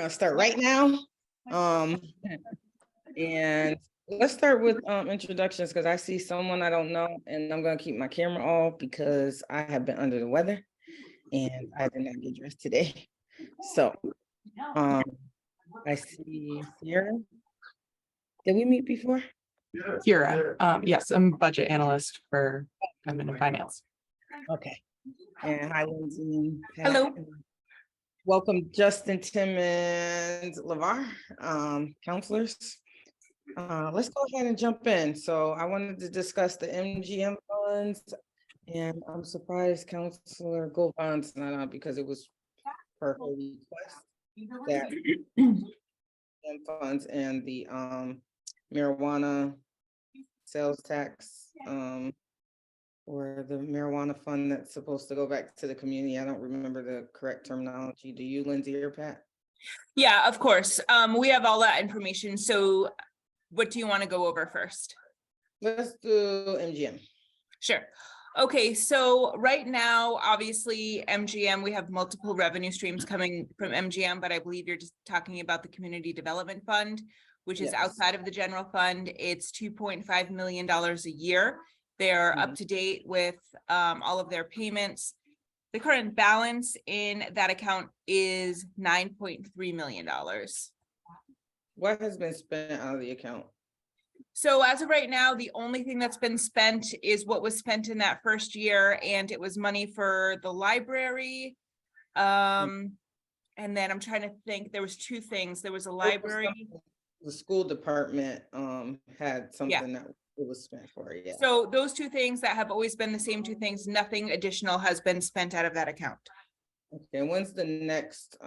gonna start right now. And let's start with introductions because I see someone I don't know, and I'm gonna keep my camera off because I have been under the weather and I did not get dressed today. So I see Sierra. Did we meet before? Kira, yes, I'm budget analyst for Government and Finance. Okay. And hi, Lindsay. Pat. Hello. Welcome, Justin, Tim, and LeVar, counselors. Let's go ahead and jump in. So I wanted to discuss the MGM funds, and I'm surprised Counselor Goldbond's not on because it was her request that MGM funds and the marijuana sales tax, or the marijuana fund that's supposed to go back to the community. I don't remember the correct terminology. Do you, Lindsay or Pat? Yeah, of course. We have all that information. So what do you want to go over first? Let's do MGM. Sure. Okay, so right now, obviously, MGM, we have multiple revenue streams coming from MGM, but I believe you're just talking about the Community Development Fund, which is outside of the general fund. It's $2.5 million a year. They're up to date with all of their payments. The current balance in that account is $9.3 million. What has been spent out of the account? So as of right now, the only thing that's been spent is what was spent in that first year, and it was money for the library. And then I'm trying to think, there was two things. There was a library. The school department had something that it was spent for, So those two things that have always been the same two things, nothing additional has been spent out of that account. Okay, when's the next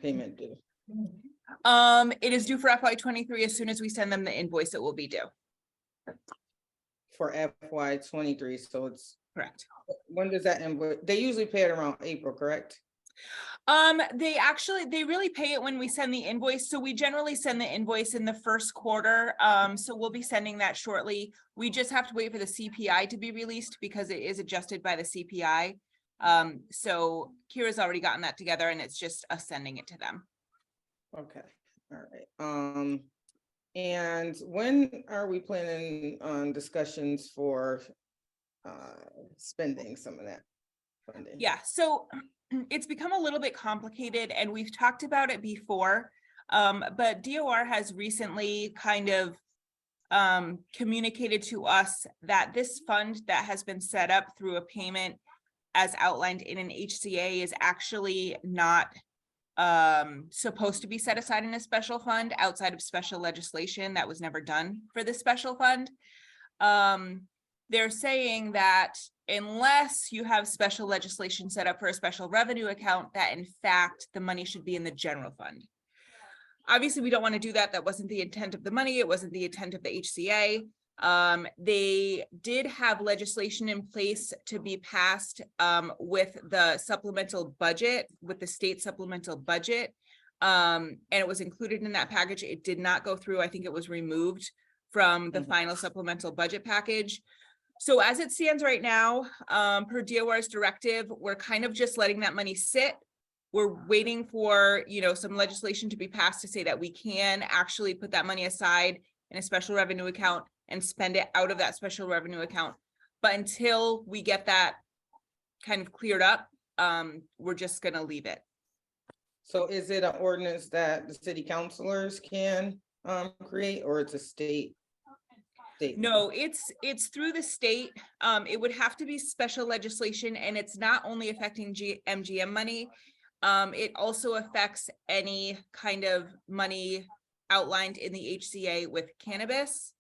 payment due? It is due for FY23. As soon as we send them the invoice, it will be due. For FY23, so it's correct. When does that invoice? They usually pay it around April, correct? They really pay it when we send the invoice. So we generally send the invoice in the first quarter. So we'll be sending that shortly. We just have to wait for the CPI to be released because it is adjusted by the CPI. So Kira's already gotten that together and it's just us sending it to them. Okay, all right. And when are we planning on discussions for spending some of that funding? Yeah, so it's become a little bit complicated and we've talked about it before, but DOR has recently kind of communicated to us that this fund that has been set up through a payment as outlined in an HCA is actually not supposed to be set aside in a special fund outside of special legislation. That was never done for this special fund. They're saying that unless you have special legislation set up for a special revenue account, that in fact, the money should be in the general fund. Obviously, we don't want to do that. That wasn't the intent of the money. It wasn't the intent of the HCA. They did have legislation in place to be passed with the supplemental budget, with the state supplemental budget. And it was included in that package. It did not go through. I think it was removed from the final supplemental budget package. So as it stands right now, per DOR's directive, we're kind of just letting that money sit. We're waiting for, some legislation to be passed to say that we can actually put that money aside in a special revenue account and spend it out of that special revenue account. But until we get that kind of cleared up, we're just going to leave it. So is it an ordinance that the city councilors can create, or it's a state? No, it's through the state. It would have to be special legislation, and it's not only affecting MGM money. It also affects any kind of money outlined in the HCA with cannabis.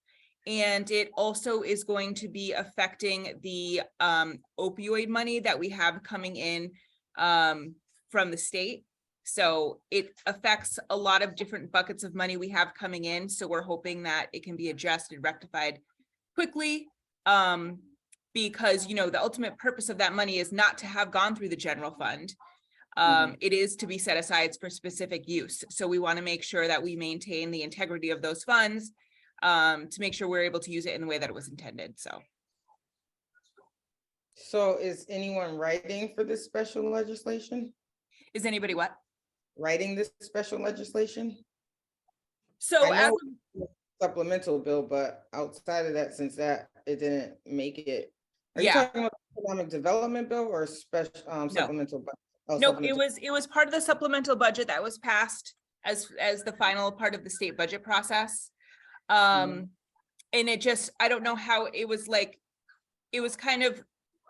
And it also is going to be affecting the opioid money that we have coming in from the state. So it affects a lot of different buckets of money we have coming in. So we're hoping that it can be addressed and rectified quickly because, the ultimate purpose of that money is not to have gone through the general fund. It is to be set aside for specific use. So we want to make sure that we maintain the integrity of those funds to make sure we're able to use it in the way that it was intended. So is anyone writing for this special legislation? Is anybody what? writing this special legislation? So I as know supplemental bill, but outside of that, since that, it didn't make it. Are you Yeah. talking about economic development bill or special, supplemental? Oh, No, supplemental. it was part of the supplemental budget that was passed as the final part of the state budget process. And it just, I don't know how it was like, it was kind of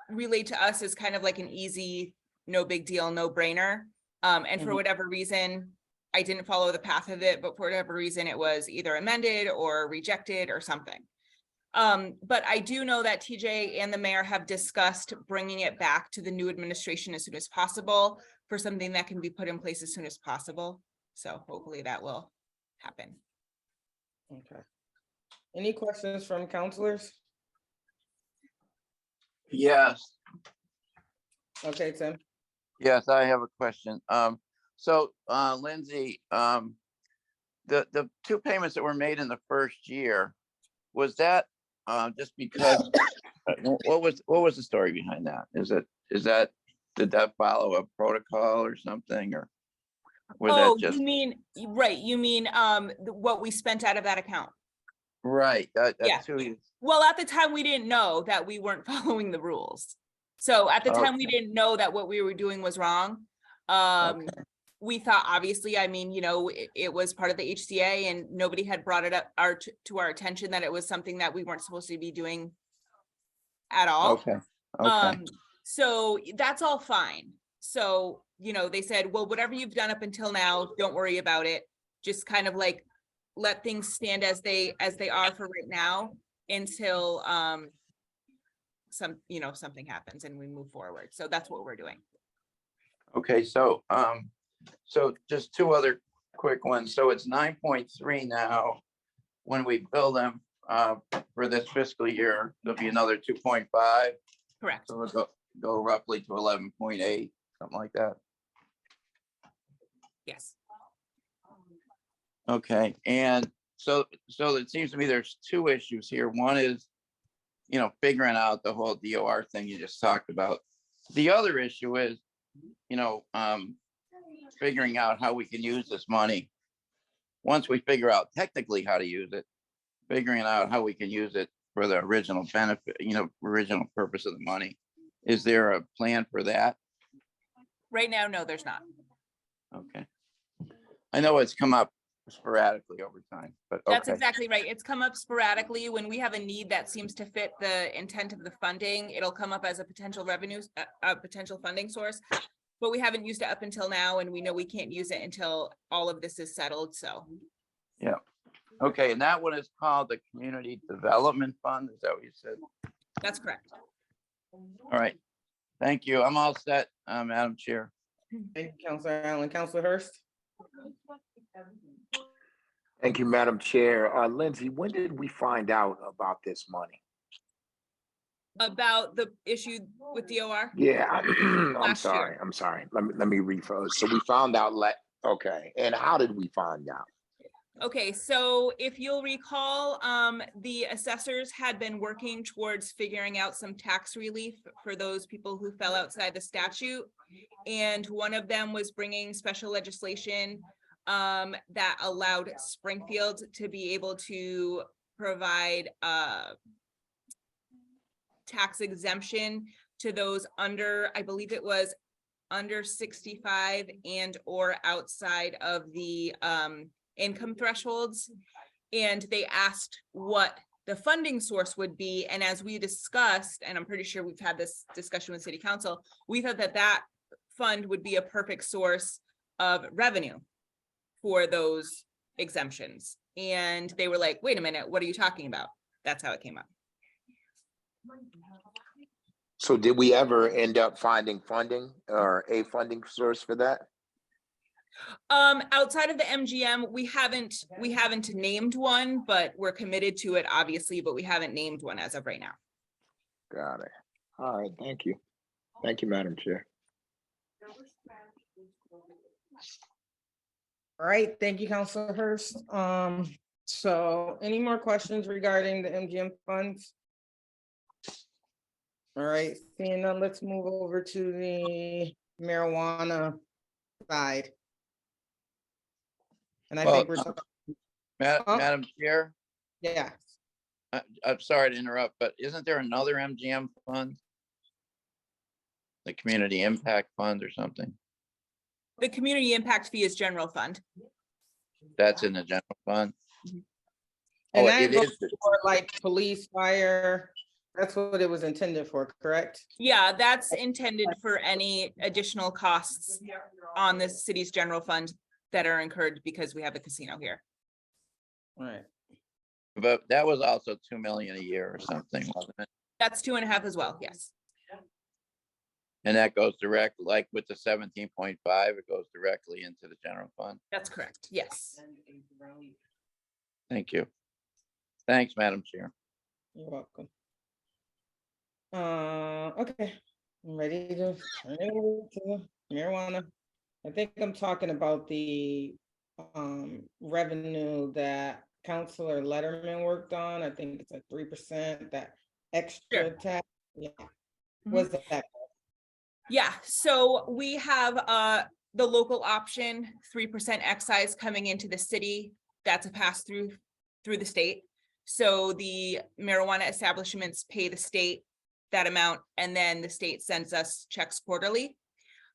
relayed to us as kind of like an easy, no big deal, no brainer. And for Mhm. whatever reason, I didn't follow the path of it, but for whatever reason, it was either amended or rejected or something. But I do know that TJ and the mayor have discussed bringing it back to the new administration as soon as possible for something that can be put in place as soon as possible. So hopefully that will happen. Okay. Any questions from counselors? Yes, Okay, Tim. yes, I have a question. So, Lindsay, the two payments that were made in the first year, was that, just because, what was the story behind that? Did that follow a protocol or something, or? Was that Oh, just, you mean, right, you mean, what we spent out of that account? right, Yeah. that's who, Well, at the time, we didn't know that we weren't following the rules. So at the time, we Okay. didn't know that what we were doing was wrong. Okay. We thought, obviously, I mean, you know, it was part of the HCA and nobody had brought it up to our attention that it was something that we weren't supposed to be doing at all. Okay, okay, So that's all fine. So, you know, they said, well, whatever you've done up until now, don't worry about it. Just kind of like let things stand as they are for right now until something happens and we move forward. So that's what we're doing. okay, so, so just two other quick ones. So it's 9.3 now. When we bill them, for this fiscal year, there'll be another 2.5. Correct. So we'll go roughly to 11.8, something like that. Yes. Okay, and so it seems to me there's two issues here. One is, figuring out the whole DOR thing you just talked about. The other issue is, figuring out how we can use this money. Once we figure out technically how to use it, figuring out how we can use it for the original benefit, original purpose of the money. Is there a plan for that? Right now, no, there's not. Okay. I know it's come up sporadically over time, but That's okay. exactly right. It's come up sporadically when we have a need that seems to fit the intent of the funding. It'll come up as a potential revenue, a potential funding source, but we haven't used it up until now, and we know we can't use it until all of this is settled. So, Yeah. Okay, and that one is called the Community Development Fund. Is that what you said? that's correct. All right. Thank you. I'm all set, Madam Chair. Thank you, Counselor Allen. Counselor Hurst? Thank you, Madam Chair. Lindsay, when did we find out about this money? About the issue with DOR? Yeah, I'm Last year. sorry. I'm sorry. Let me rephrase. So we found out. Okay, and how did we find out? Okay, so if you'll recall, the assessors had been working towards figuring out some tax relief for those people who fell outside the statute. And one of them was bringing special legislation that allowed Springfield to be able to provide tax exemption to those under, I believe it was under 65 and or outside of the income thresholds. And they asked what the funding source would be. And as we discussed, and I'm pretty sure we've had this discussion with City Council, we thought that that fund would be a perfect source of revenue for those exemptions. And they were like, wait a minute, what are you talking about? That's how it came up. So did we ever end up finding funding or a funding source for that? Outside of the MGM, we haven't named one, but we're committed to it, obviously, but we haven't named one as of right now. Got it. All right, thank you. Thank you, Madam Chair. All right, thank you, Counselor Hurst. So any more questions regarding the MGM funds? All right, seeing none, let's move over to the marijuana side. And I Well, think we're, Huh? Madam Chair, yeah, I'm sorry to interrupt, but isn't there another MGM fund? The Community Impact Fund or something? The community impact fee is general fund. That's in the general fund? and Oh, that it goes is. for like police, fire, that's what it was intended for, correct? Yeah, that's intended for any additional costs on the city's general fund that are incurred because we have a casino here. Right. But that was also 2 million a year or something, wasn't it? That's 2.5 as well, yes. And that goes direct, like with the 17.5, it goes directly into the general fund. That's correct, yes. Thank you. Thanks, Madam Chair. You're welcome. Okay, I'm ready to turn it over to marijuana. I think I'm talking about the revenue that Councilor Letterman worked on. I think it's like 3%, that extra Sure. tax. Yeah. Mhm. What's that? Yeah, so we have the local option, 3% excise coming into the city. That's a pass through the state. So the marijuana establishments pay the state that amount, and then the state sends us checks quarterly.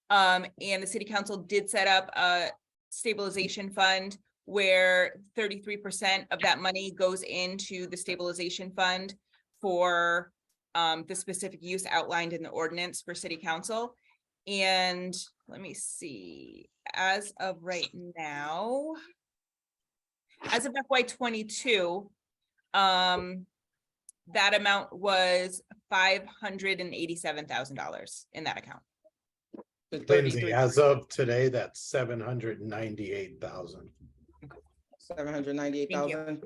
And the city council did set up a stabilization fund where 33% of that money goes into the stabilization fund for the specific use outlined in the ordinance for city council. And let me see, as of right now, as of FY22, that amount was $587,000 in that account. The Lindsay, 33, as of today, that's 798,000. 798,000.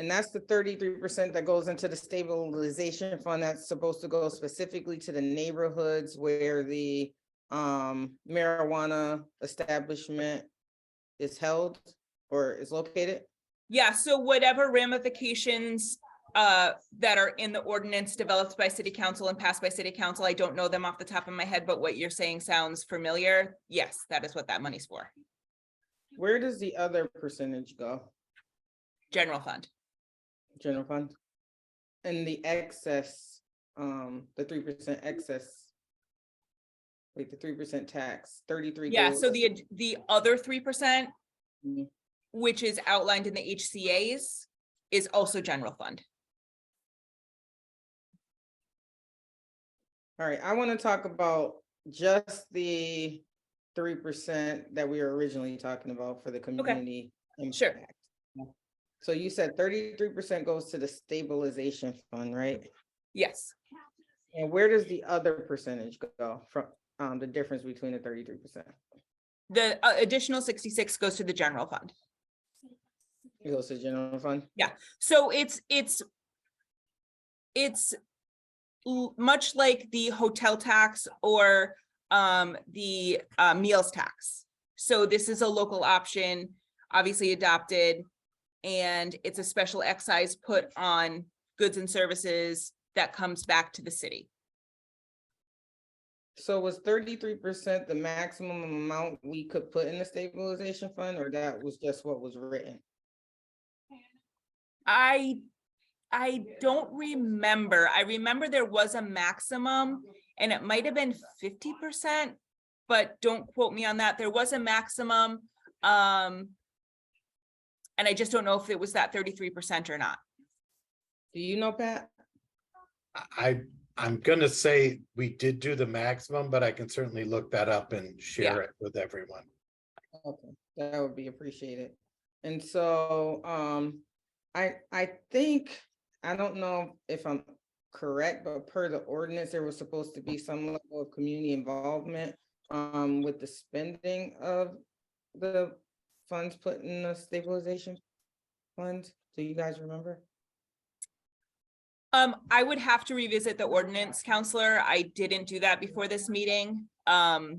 And that's the 33% that goes into the stabilization fund that's supposed to go specifically to the neighborhoods where the marijuana establishment is held or is located. Yeah, so whatever ramifications that are in the ordinance developed by city council and passed by city council, I don't know them off the top of my head, but what you're saying sounds familiar. Yes, that is what that money's for. Where does the other percentage go? General fund. General fund? And the excess, the 3% excess. Wait, the 3% tax, 33. Yeah, goes- so the other 3%, Mhm. which is outlined in the HCA's, is also general fund. All right, I want to talk about just the 3% that we were originally talking about for the community Sure. impact. So you said 33% goes to the stabilization fund, right? Yes. And where does the other percentage go from, the difference between the 33%? The additional 66 goes to the general fund. It goes to general fund? So it's much like the hotel tax or the meals tax. So this is a local option, obviously adopted, and it's a special excise put on goods and services that comes back to the city. So was 33% the maximum amount we could put in the stabilization fund, or that was just what was written? I don't remember. I remember there was a maximum and it might have been 50%, but don't quote me on that. There was a maximum. And I just don't know if it was that 33% or not. Do you know, Pat? I'm gonna say we did do the maximum, but I can certainly look that up and share it with everyone. Okay, that would be appreciated. And so, I think, I don't know if I'm correct, but per the ordinance, there was supposed to be some level of community involvement with the spending of the funds put in the stabilization fund. Do you guys remember? I would have to revisit the ordinance, counselor. I didn't do that before this meeting. I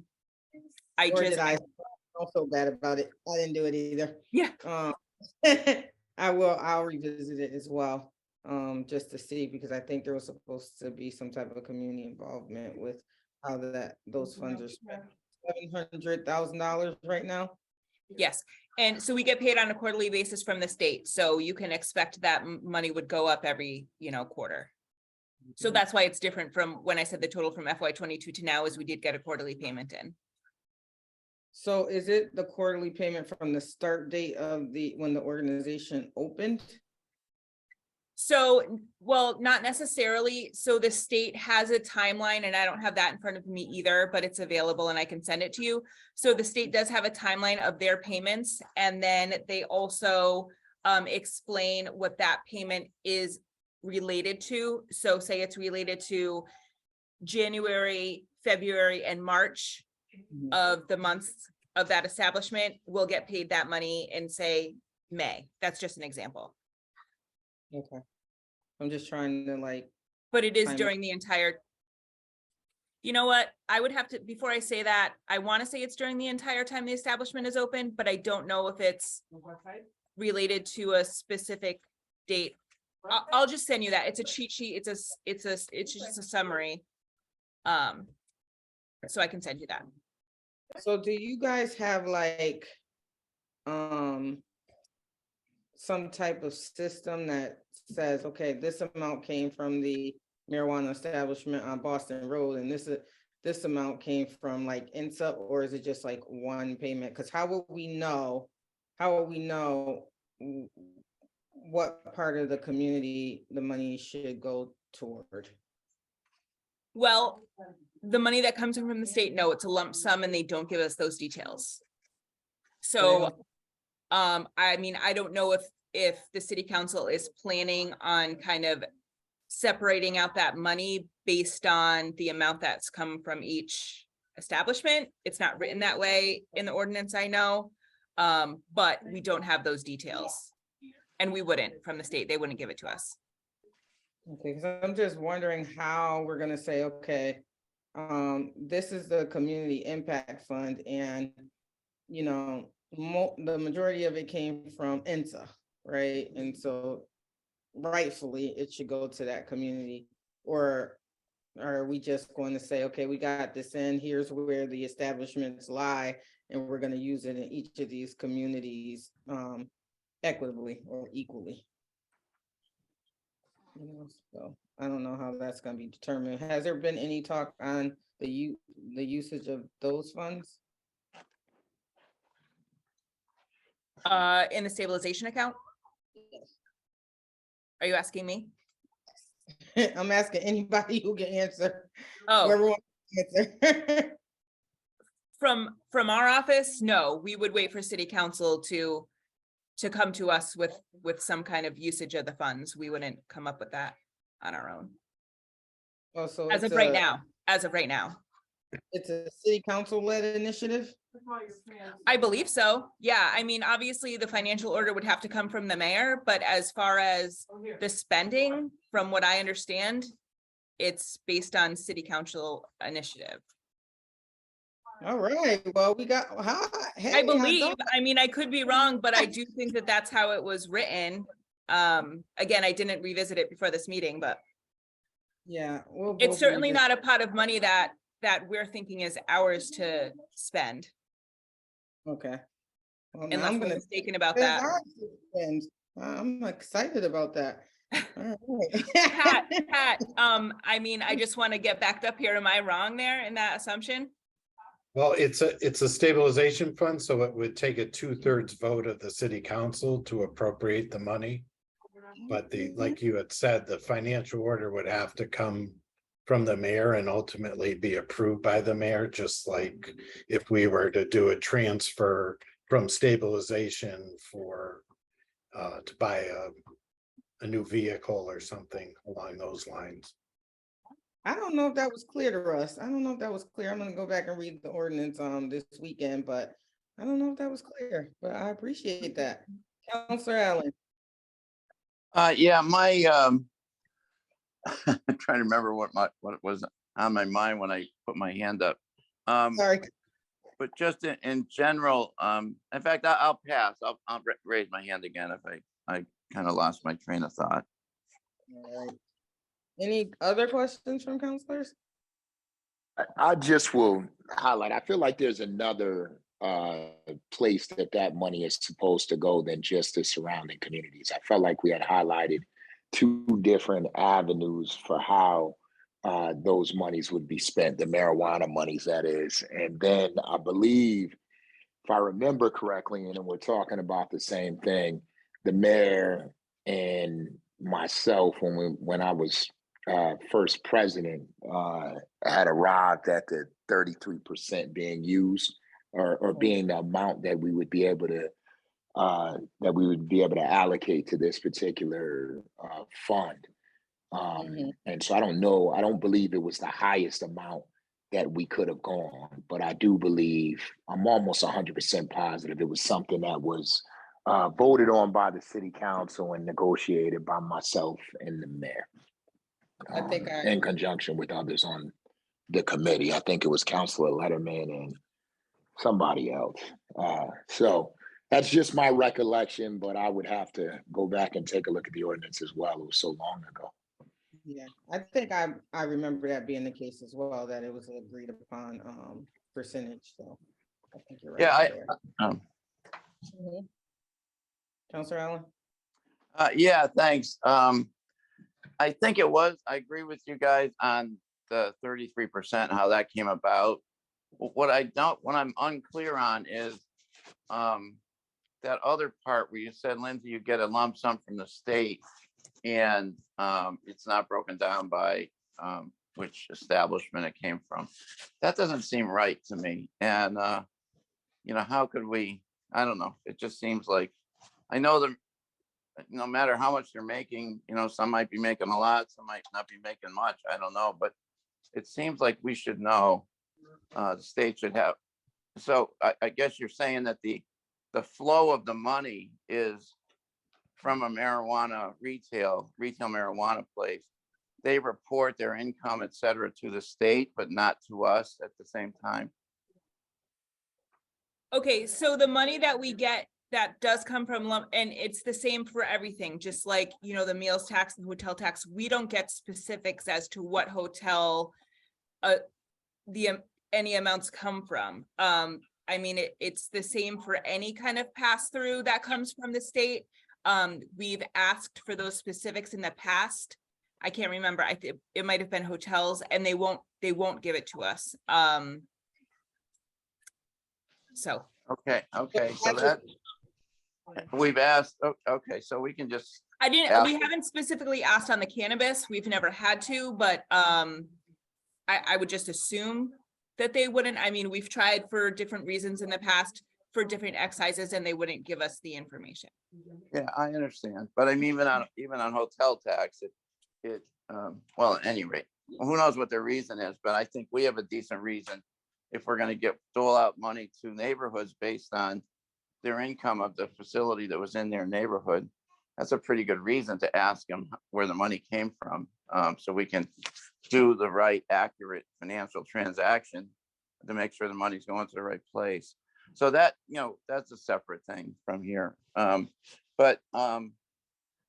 Or just, did I feel so bad about it? I didn't do it either. yeah, I'll revisit it as well, just to see, because I think there was supposed to be some type of community involvement with how those funds are spent. $700,000 right now. yes. And so we get paid on a quarterly basis from the state, so you can expect that money would go up every, quarter. So that's why it's different from when I said the total from FY22 to now is we did get a quarterly payment in. So is it the quarterly payment from the start date of when the organization opened? So, well, not necessarily. So the state has a timeline, and I don't have that in front of me either, but it's available and I can send it to you. So the state does have a timeline of their payments, and then they also explain what that payment is related to. So say it's related to January, February, and March of the months of that establishment, we'll get paid that money in, say, May. That's just an example. Okay. I'm just trying to But it is Time. during the entire. You know what? I would have to, before I say that, I want to say it's during the entire time the establishment is open, but I don't know if it's related to a specific date. I'll just send you that. It's a cheat sheet. It's just a summary. So I can send you that. So do you guys have some type of system that says, okay, this amount came from the marijuana establishment on Boston Road, and this amount came from INSA, or is it just one payment? Because how will we know what part of the community the money should go toward? Well, the money that comes in from the state, no, it's a lump sum and they don't give us those details. So, I mean, I don't know if the city council is planning on kind of separating out that money based on the amount that's come from each establishment. It's not written that way in the ordinance, I know, but we don't have those details. And we wouldn't from the state, they wouldn't give it to us. Okay, because I'm just wondering how we're gonna say, okay, this is the community impact fund, and the majority of it came from INSA, right? And so rightfully it should go to that community, or are we just going to say, okay, we got this in, here's where the establishments lie, and we're going to use it in each of these communities equitably or equally? So I don't know how that's going to be determined. Has there been any talk on the usage of those funds? In the stabilization account? Are you asking me? I'm asking anybody who can answer. Oh, Whoever wants to answer. from our office, no, we would wait for city council to come to us with some kind of usage of the funds. We wouldn't come up with that on our own. Oh, so As of right now, it's a city council led initiative? I believe so. Yeah, I mean, obviously the financial order would have to come from the mayor, but as far as the spending, from what I understand, it's based on city council initiative. All right, well, we got, I believe, I mean, I could be wrong, but I do think that that's how it was written. Again, I didn't revisit it before this meeting, but yeah, it's certainly not a pot of money that we're thinking is ours to spend. Okay. Well, Unless I'm mistaken about that. I'm excited about that. All right. Pat, I mean, I just want to get backed up here. Am I wrong there in that assumption? Well, it's a stabilization fund, so it would take a 2/3 vote of the city council to appropriate the money. But like you had said, the financial order would have to come from the mayor and ultimately be approved by the mayor, just like if we were to do a transfer from stabilization for to buy a new vehicle or something along those lines. I don't know if that was clear to us. I don't know if that was clear. I'm gonna go back and read the ordinance this weekend, but I don't know if that was clear, but I appreciate that. Counselor Allen. Yeah, I'm trying to remember what it was on my mind when I put my hand up. Sorry. But just in general, in fact, I'll pass. I'll raise my hand again if I kind of lost my train of thought. All right. Any other questions from counselors? I just will highlight, I feel like there's another place that money is supposed to go than just the surrounding communities. I felt like we had highlighted two different avenues for how those monies would be spent, the marijuana monies, that is. And then I believe, if I remember correctly, and we're talking about the same thing, the mayor and myself, when I was first president, had arrived at the 33% being used, or being the amount that we would be able to allocate to this particular fund. And so I don't believe it was the highest amount that we could have gone, but I do believe, I'm almost 100% positive it was something that was voted on by the city council and negotiated by myself and the mayor. I think in conjunction with others on the committee. I think it was Councilor Letterman and somebody else. So that's just my recollection, but I would have to go back and take a look at the ordinance as well. It was so long ago. Yeah, I think I remember that being the case as well, that it was an agreed upon percentage, so I think you're right. Yeah, there. Councilor Allen? yeah, thanks. I think it was, I agree with you guys on the 33%, how that came about. What I'm unclear on is that other part where you said, Lindsay, you get a lump sum from the state, and it's not broken down by which establishment it came from. That doesn't seem right to me. And how could we, I don't know, it just seems like, I know that no matter how much they're making, some might be making a lot, some might not be making much, I don't know, but it seems like we should know, the state should have. So I guess you're saying that the flow of the money is from a retail marijuana place. They report their income, et cetera, to the state, but not to us at the same time. Okay, so the money that we get that does come from lump, and it's the same for everything, just like, the meals tax and hotel tax, we don't get specifics as to what hotel any amounts come from. I mean, it's the same for any kind of pass through that comes from the state. We've asked for those specifics in the past. I can't remember. I think it might have been hotels, and they won't give it to us. So. Okay. So that we've asked. Okay. So we can just. We haven't specifically asked on the cannabis. We've never had to, but I would just assume that they wouldn't. I mean, we've tried for different reasons in the past for different excises, and they wouldn't give us the information. Yeah, I understand, but I mean, even on hotel tax, well, at any rate, who knows what their reason is? But I think we have a decent reason if we're going to dole out money to neighborhoods based on their income of the facility that was in their neighborhood. That's a pretty good reason to ask them where the money came from, so we can do the right, accurate financial transaction to make sure the money's going to the right place. So that, that's a separate thing from here. But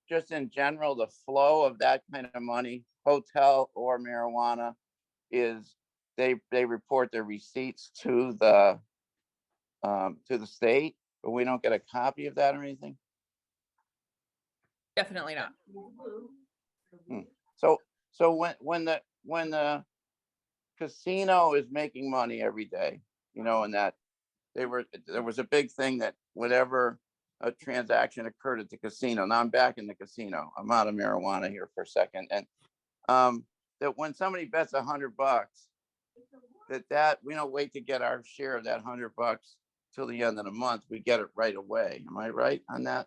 just in general, the flow of that kind of money, hotel or marijuana, is they report their receipts to the state, but we don't get a copy of that or anything. Definitely not. So when the casino is making money every day, and that there was a big thing that whenever a transaction occurred at the casino, now I'm back in the casino, I'm out of marijuana here for a second, and that when somebody bets $100, that we don't wait to get our share of that $100 till the end of the month, we get it right away. Am I right on that?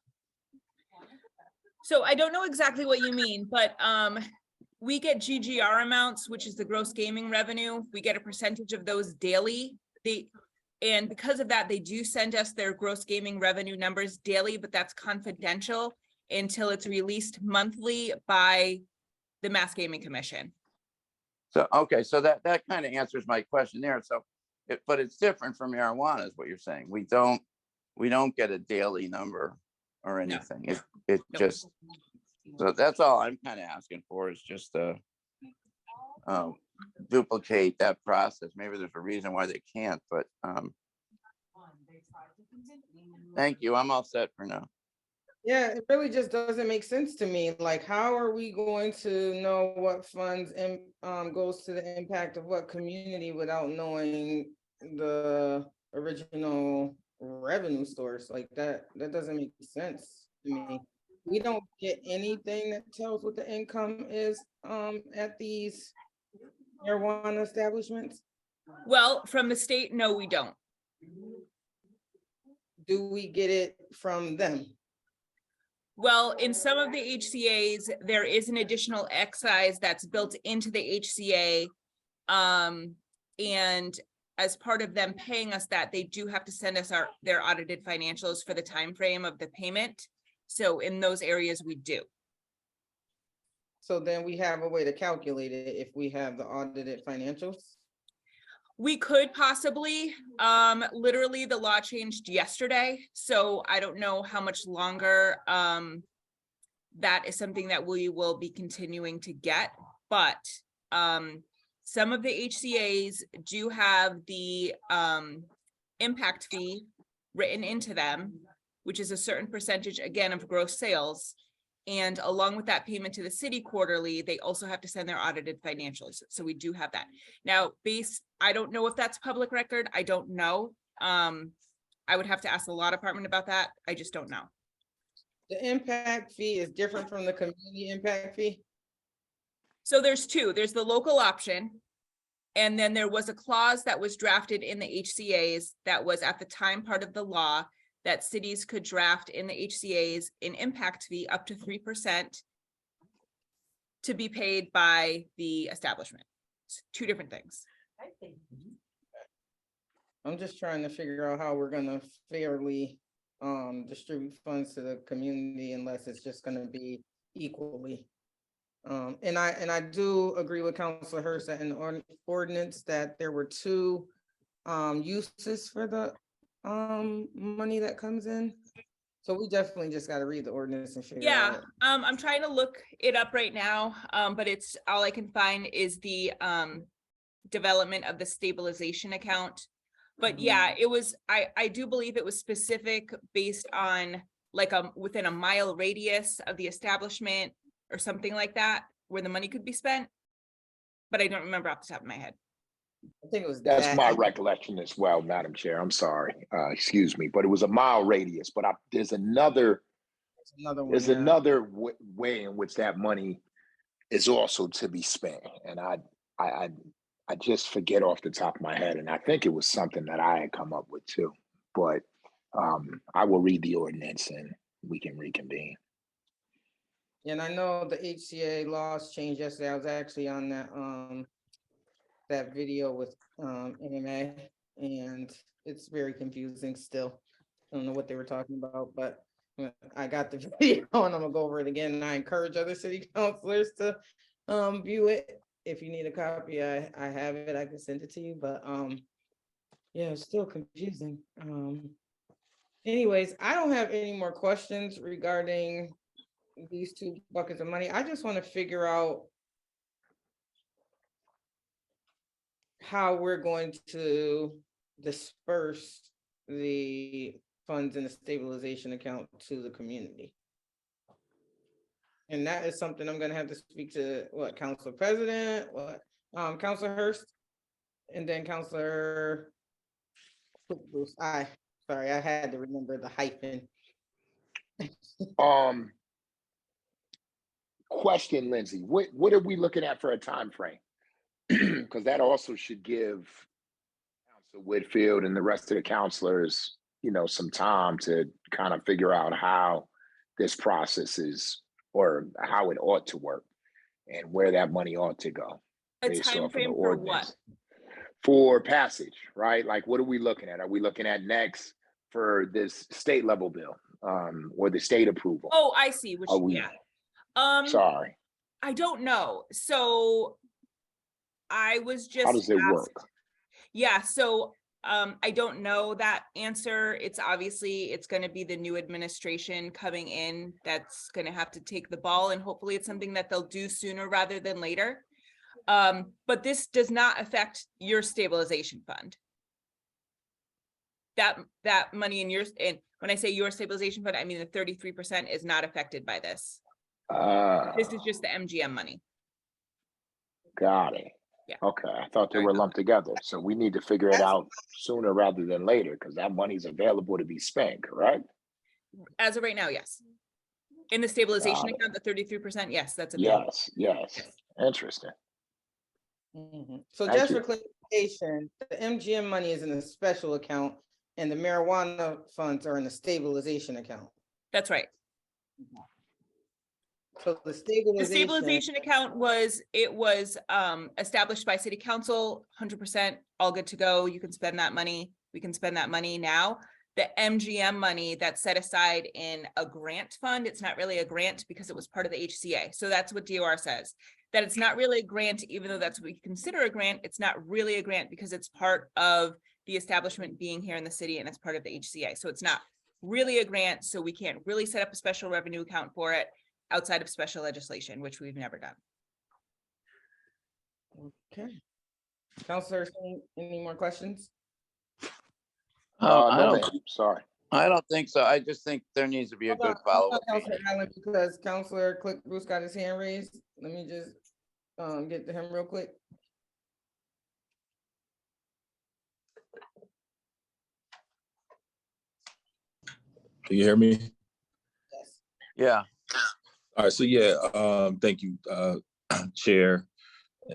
So I don't know exactly what you mean, but we get GGR amounts, which is the gross gaming revenue. We get a percentage of those daily. And because of that, they do send us their gross gaming revenue numbers daily, but that's confidential until it's released monthly by the Mass Gaming Commission. So, okay, so that kind of answers my question there. So, but it's different from marijuana is what you're saying. We don't get a daily number or anything. No. It no. Just, so that's all I'm kind of asking for, is just to duplicate that process. Maybe there's a reason why they can't, but Thank you. I'm all set for now. Yeah, it really just doesn't make sense to me. Like, how are we going to know what funds and goes to the impact of what community without knowing the original revenue source? Like that doesn't make sense to me. We don't get anything that tells what the income is at these marijuana establishments. Well, from the state, no, we don't. Do we get it from them? Well, in some of the HCA's, there is an additional excise that's built into the HCA. And as part of them paying us that, they do have to send us their audited financials for the time frame of the payment. So in those areas, we do. So then we have a way to calculate it if we have the audited financials? We could possibly, literally the law changed yesterday, so I don't know how much longer that is something that we will be continuing to get, but some of the HCA's do have the impact fee written into them, which is a certain percentage, again, of gross sales. And along with that payment to the city quarterly, they also have to send their audited financials. So we do have that. Now, I don't know if that's public record. I don't know. I would have to ask the law department about that. I just don't know. The impact fee is different from the community impact fee? So there's two. There's the local option. And then there was a clause that was drafted in the HCA's that was at the time part of the law that cities could draft in the HCA's an impact fee up to 3% to be paid by the establishment. It's two different things. I'm just trying to figure out how we're gonna fairly distribute funds to the community unless it's just gonna be equally. And I do agree with Councilor Hurst that in the ordinance that there were two uses for the money that comes in. So we definitely just got to read the ordinance and figure out. I'm trying to look it up right now, but it's all I can find is the development of the stabilization account. But yeah, it was, I do believe it was specific based on like within a mile radius of the establishment or something like that, where the money could be spent. But I don't remember off the top of my head. I think it was That's that. my recollection as well, Madam Chair. I'm sorry, excuse me, but it was a mile radius. But there's another one, there's yeah. another way in which that money is also to be spent, and I just forget off the top of my head, and I think it was something that I had come up with too. But I will read the ordinance and we can reconvene. And I know the HCA laws changed yesterday. I was actually on that video with MMA, and it's very confusing still. I don't know what they were talking about, but I got the video and I'm gonna go over it again. And I encourage other city councilors to view it. If you need a copy, I have it. I can send it to you, but yeah, it's still confusing. Anyways, I don't have any more questions regarding these two buckets of money. I just want to figure out how we're going to disperse the funds in the stabilization account to the community. And that is something I'm gonna have to speak to Council President, Councilor Hurst, and then Councilor Bruce. Sorry, I had to remember the hyphen. Question, Lindsay, what are we looking at for a time frame? Because that also should give Councilor Whitfield and the rest of the councilors, some time to kind of figure out how this process is or how it ought to work and where that money ought to go. A time frame for what? For passage, right? Like, what are we looking at? Are we looking at next for this state level bill or the state approval? Oh, I see. Yeah. Sorry. I don't know. So I was just how does it work? Yeah, so I don't know that answer. It's going to be the new administration coming in that's going to have to take the ball, and hopefully it's something that they'll do sooner rather than later. But this does not affect your stabilization fund. that money in yours, and when I say your stabilization fund, I mean the 33% is not affected by this. This is just the MGM money. Got it. Yeah. Okay, I thought they were lumped together, so we need to figure it out sooner rather than later, because that money's available to be spent, correct? As of right now, yes. In the stabilization Got it. account, the 33%, yes, that's available. Yes, interesting. So Thank just for you. clarification, the MGM money is in a special account and the marijuana funds are in the stabilization account. That's right. So the The stabilization, stabilization account was established by city council, 100%, all good to go. You can spend that money. We can spend that money now. The MGM money that's set aside in a grant fund, it's not really a grant because it was part of the HCA. So that's what DOR says, that it's not really a grant, even though that's what we consider a grant. It's not really a grant because it's part of the establishment being here in the city and it's part of the HCA. So it's not really a grant. So we can't really set up a special revenue account for it outside of special legislation, which we've never done. okay. Counselors, any more questions? No, sorry. I don't think so. I just think there needs to be a good follow-up. Counselor Allen, because Counselor Click Bruce got his hand raised. Let me just get to him real quick. Can you hear me? Yes. Yeah. All right, so yeah, thank you, Chair,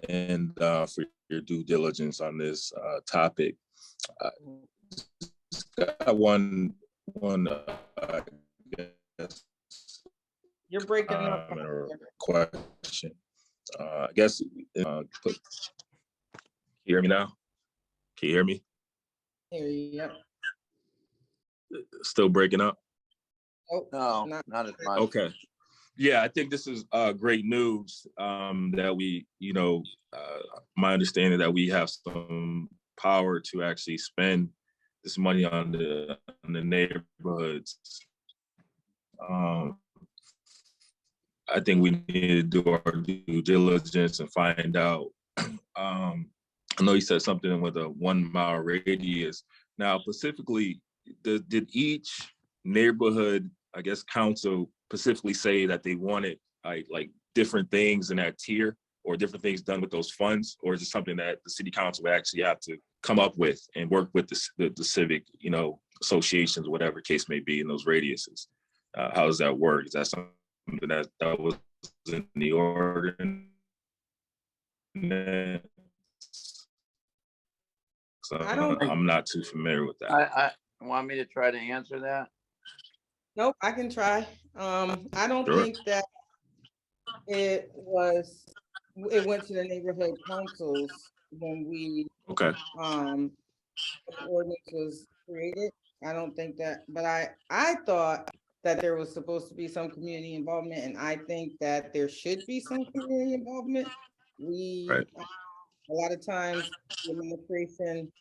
and for your due diligence on this topic. Got one, I guess, You're breaking up. and a question. I guess, can you hear me now? Can you hear me? Here, yep. Still breaking up? Oh, No, not- not as much. Okay. Yeah, I think this is great news that we, my understanding that we have some power to actually spend this money on the neighborhoods. I think we need to do our due diligence and find out. I know you said something with a 1 mile radius. Now, specifically, did each neighborhood, I guess, council specifically say that they wanted like different things in that tier or different things done with those funds? Or is it something that the city council would actually have to come up with and work with the civic, associations, whatever case may be in those radiuses? How does that work? Is that something that was in the ordinance? So I'm not too familiar with that. I want me to try to answer that. Nope, I can try. I don't Sure. think that it went to the neighborhood councils when we, Okay. the ordinance was created. I don't think that, but I thought that there was supposed to be some community involvement, and I think that there should be some community involvement. Right. A lot of times the administration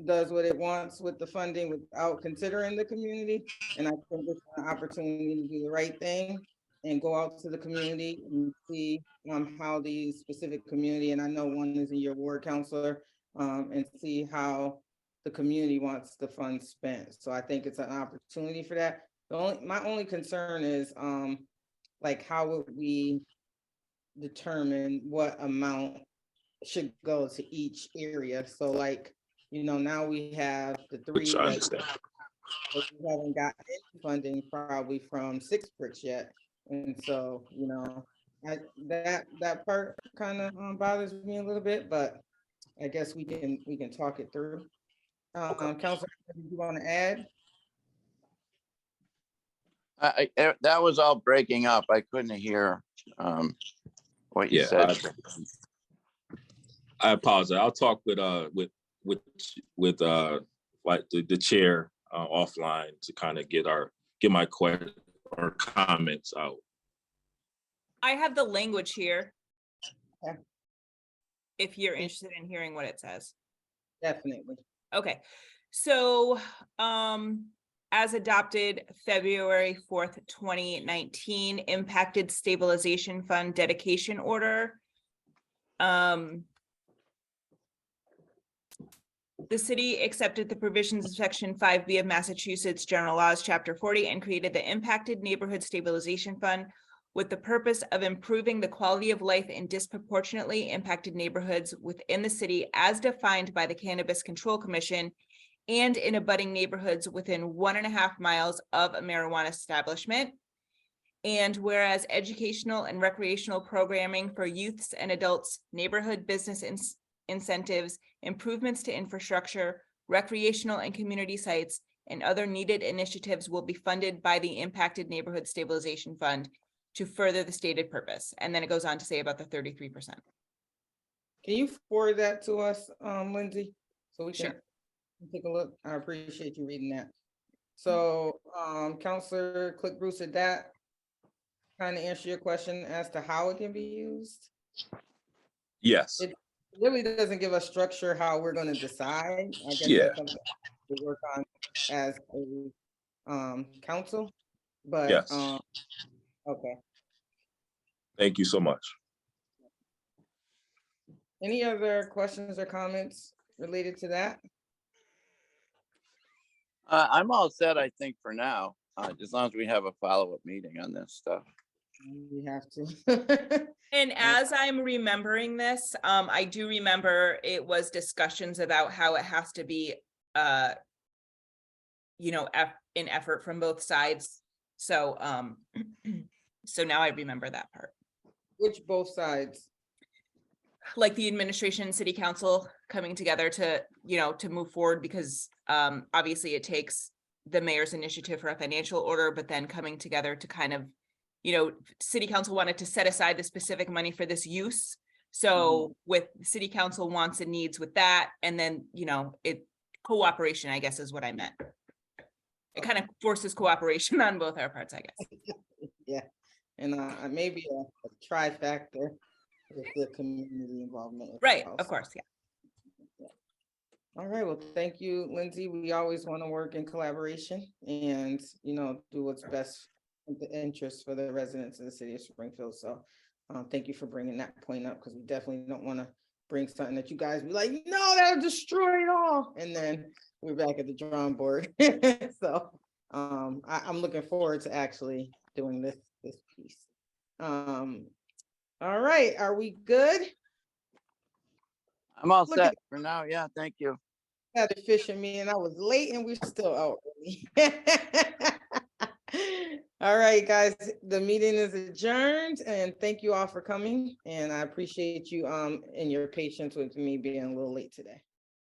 does what it wants with the funding without considering the community. And I think it's an opportunity to do the right thing and go out to the community and see how the specific community, and I know one is in your ward, Counselor, and see how the community wants the funds spent. So I think it's an opportunity for that. My only concern is like, how would we determine what amount should go to each area? So like, now we have the three Which I understand. but we haven't got any funding probably from Six Bricks yet. And so, that part kind of bothers me a little bit, but I guess we can talk it through. Counselor, do you want to add? That was all breaking up. I couldn't hear what you said. I apologize. I'll talk with like the chair offline to kind of get my question or comments out. I have the language here. Okay. If you're interested in hearing what it says. Definitely. Okay, so as adopted February 4th, 2019, impacted stabilization fund dedication order. The city accepted the provisions of Section 5B of Massachusetts General Laws, Chapter 40, and created the Impacted Neighborhood Stabilization Fund with the purpose of improving the quality of life in disproportionately impacted neighborhoods within the city as defined by the Cannabis Control Commission and in abutting neighborhoods within 1.5 miles of a marijuana establishment. And whereas educational and recreational programming for youths and adults, neighborhood business incentives, improvements to infrastructure, recreational and community sites, and other needed initiatives will be funded by the Impacted Neighborhood Stabilization Fund to further the stated purpose. And then it goes on to say about the 33%. Can you forward that to us, Lindsay? So we can Sure. take a look. I appreciate you reading that. So, Counselor Click Bruce, did that kind of answer your question as to how it can be used? Yes. It really doesn't give us structure how we're going to decide. I guess Yeah. that's something we work on as a council, but Yes. okay. Thank you so much. Any other questions or comments related to that? I'm all set, I think, for now, as long as we have a follow-up meeting on this stuff. We have to. And as I'm remembering this, I do remember it was discussions about how it has to be, you know, an effort from both sides. So, so now I remember that part. Which both sides? Like the administration and city council coming together to, you know, to move forward because obviously it takes the mayor's initiative for a financial order, but then coming together to kind of, you know, city council wanted to set aside the specific money for this use. So with city council wants and needs with that, and then, you know, it cooperation, I guess is what I meant. It kind of forces cooperation on both our parts, I guess. Yeah, and maybe a trifactor with the community involvement. as Right, well. of course, yeah. All right, well, thank you, Lindsay. We always want to work in collaboration and, you know, do what's best in the interest for the residents of the city of Springfield. So thank you for bringing that point up, because we definitely don't want to bring something that you guys be like, no, that'll destroy it all. And then we're back at the drawing board. So I'm looking forward to actually doing this piece. All right, are we good? I'm all Look set at- for now. Yeah, thank you. Had a fish in me and I was late and we're still out early. All right, guys, the meeting is adjourned and thank you all for coming. And I appreciate you and your patience with me being a little late today.